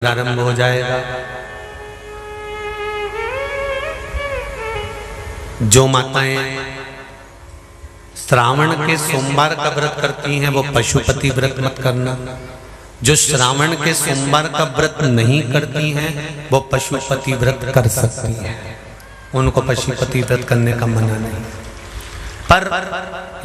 प्रारंभ हो जाएगा। जो माताएं श्रावण के सोमवार का व्रत करती हैं वो पशुपति व्रत मत करना। जो श्रावण के सोमवार का व्रत नहीं करती हैं वो पशुपति व्रत कर सकती हैं, उनको पशुपति व्रत करने का मना नहीं। पर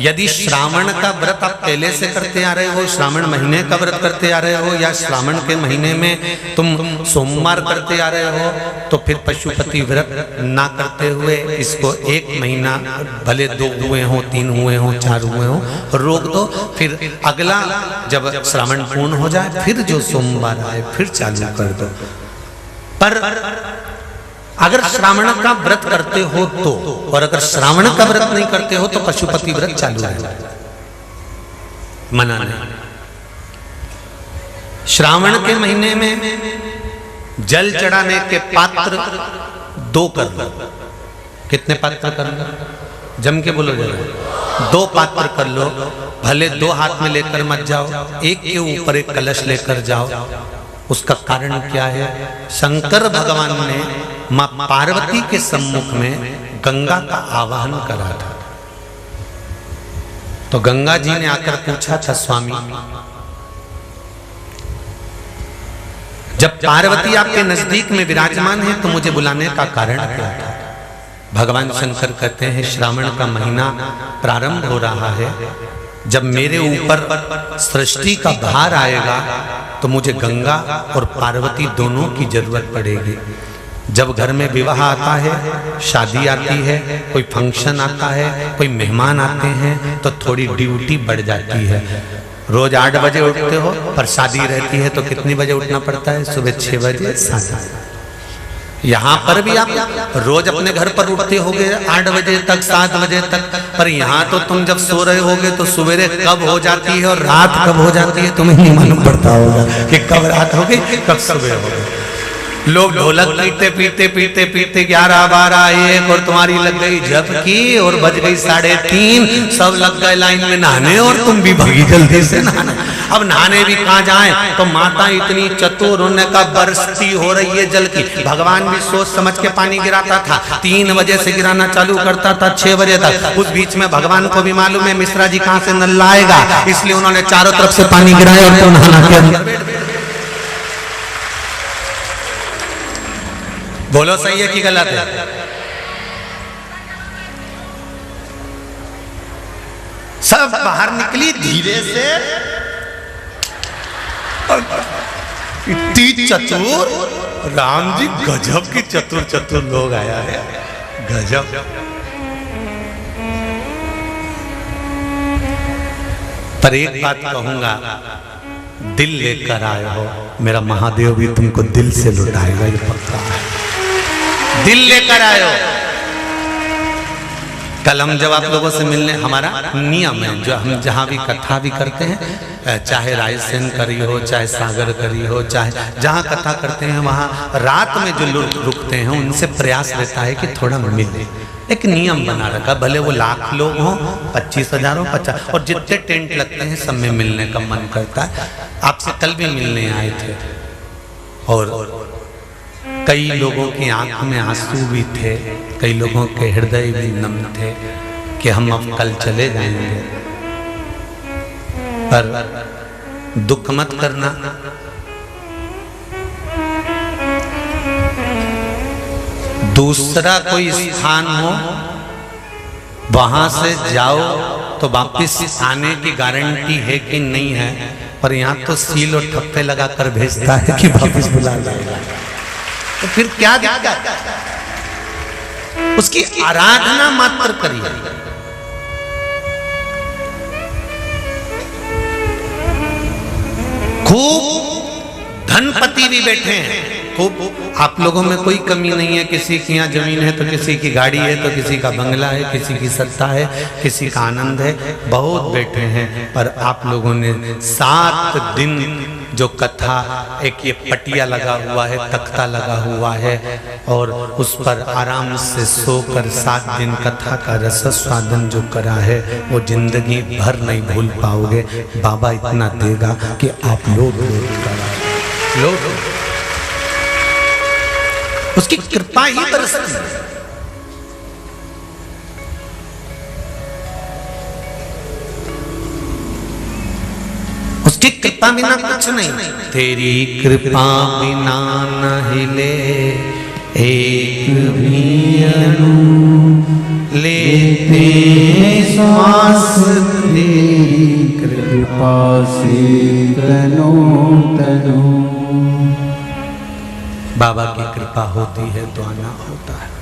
यदि श्रावण का व्रत आप पहले से करते आ रहे हो, श्रावण महीने का व्रत करते आ रहे हो, या श्रावण के महीने में तुम सोमवार करते आ रहे हो, तो फिर पशुपति व्रत ना करते हुए इसको 1 महीना, भले 2 हुए हो, 3 हुए हो, 4 हुए हो, रोक दो। फिर अगला जब श्रावण पूर्ण हो जाए फिर जो सोमवार आए फिर चालू कर दो। पर अगर श्रावण का व्रत करते हो तो, और अगर श्रावण का व्रत नहीं करते हो तो पशुपति व्रत चालू है, मना नहीं। श्रावण के महीने में जल चढ़ाने के पात्र 2 कर लो। कितने पात्र कर लो? जम के बोलो जरा। 2 पात्र कर लो, भले 2 हाथ में लेकर मत जाओ, एक के ऊपर एक कलश लेकर जाओ। उसका कारण क्या है? शंकर भगवान ने मां पार्वती के सम्मुख में गंगा का आवाहन करा था। तो गंगा जी ने आकर पूछा था, स्वामी जब पार्वती आपके नजदीक में विराजमान है तो मुझे बुलाने का कारण क्या था? भगवान शंकर कहते हैं, श्रावण का महीना प्रारंभ हो रहा है, जब मेरे ऊपर सृष्टि का भार आएगा तो मुझे गंगा और पार्वती दोनों की जरूरत पड़ेगी। जब घर में विवाह आता है, शादी आती है, कोई फंक्शन आता है, कोई मेहमान आते हैं, तो थोड़ी ड्यूटी बढ़ जाती है। रोज 8 बजे उठते हो, पर शादी रहती है तो कितनी बजे उठना पड़ता है? सुबह 6 बजे 7 बजे। यहाँ पर भी आप रोज अपने घर पर उठते होगे 8 बजे तक, 7 बजे तक, पर यहाँ तो तुम जब सो रहे होगे तो सवेरे कब हो जाती है और रात कब हो जाती है तुम्हें नहीं मालूम पड़ता होगा कि कब रात हो गई कब सुबह हो गई। लोग ढोलक पीते पीते पीते पीते 11, 12, 1 और तुम्हारी लग गई जप की और बज गई 3:30, सब लग गए लाइन में नहाने और तुम भी भागी जल्दी से नहाने। अब नहाने भी कहाँ जाएं? तो माता इतनी चतुर, उन्होंने कहा बरसती हो रही है जल की। भगवान भी सोच समझ के पानी गिराता था, 3 बजे से गिराना चालू करता था 6 बजे तक। उस बीच में भगवान को भी मालूम है मिश्रा जी कहाँ से नल लाएगा, इसलिए उन्होंने चारों तरफ से पानी गिराया और तो नहाना के अंदर। बोलो सही है कि गलत है? सब बाहर निकली धीरे से, इतनी चतुर, राम जी गजब की चतुर लोग आया है, गजब। पर एक बात कहूंगा, दिल लेकर आए हो, मेरा महादेव भी तुमको दिल से लुटाएगा, ये पक्का है। दिल लेकर आयो। कल हम जब आप लोगों से मिलने, हमारा नियम है, जो हम जहाँ भी कथा भी करते हैं, चाहे रायसेन करी हो, चाहे सागर करी हो, चाहे जहाँ कथा करते हैं वहाँ रात में जो लोग रुकते हैं उनसे प्रयास रहता है कि थोड़ा मिले। एक नियम बना रखा, भले वो 1,00,000 लोग हों, 25,000 हो, 50, और जितने टेंट लगते हैं सब में मिलने का मन करता है। आपसे कल भी मिलने आए थे और कई लोगों की आंख में आंसू भी थे, कई लोगों के हृदय भी नम थे कि हम अब कल चले जाएंगे। पर दुख मत करना, दूसरा कोई स्थान हो वहां से जाओ तो वापिस आने की गारंटी है कि नहीं है, पर यहाँ तो सील और ठप्पे लगाकर भेजता है कि वापिस बुला लाएगा। तो फिर क्या दिक्कत? उसकी आराधना मात्र करिए। खूब धनपति भी बैठे हैं, खूब, आप लोगों में कोई कमी नहीं है। किसी की यहाँ जमीन है तो किसी की गाड़ी है, तो किसी का बंगला है, किसी की सत्ता है, किसी का आनंद है, बहुत बैठे हैं। पर आप लोगों ने 7 दिन जो कथा, एक ये पटिया लगा हुआ है, तख्ता लगा हुआ है, और उस पर आराम से सोकर 7 दिन कथा का रस स्वादन जो करा है वो जिंदगी भर नहीं भूल पाओगे। बाबा इतना देगा कि आप लोग उसकी कृपा ही बरसती है। उसकी कृपा बिना कुछ नहीं। तेरी कृपा बिना न हिले एक भी अणु, लेते श्वास तेरी कृपा से तनो तनो। बाबा की कृपा होती है तो आना होता है।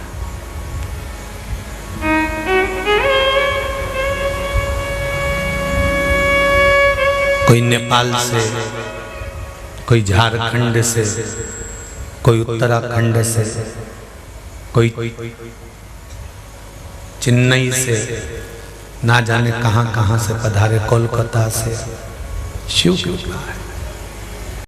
कोई नेपाल से, कोई झारखंड से, कोई उत्तराखंड से, कोई चेन्नई से, ना जाने कहां कहां से पधारे, कोलकाता से। शिव कृपा है।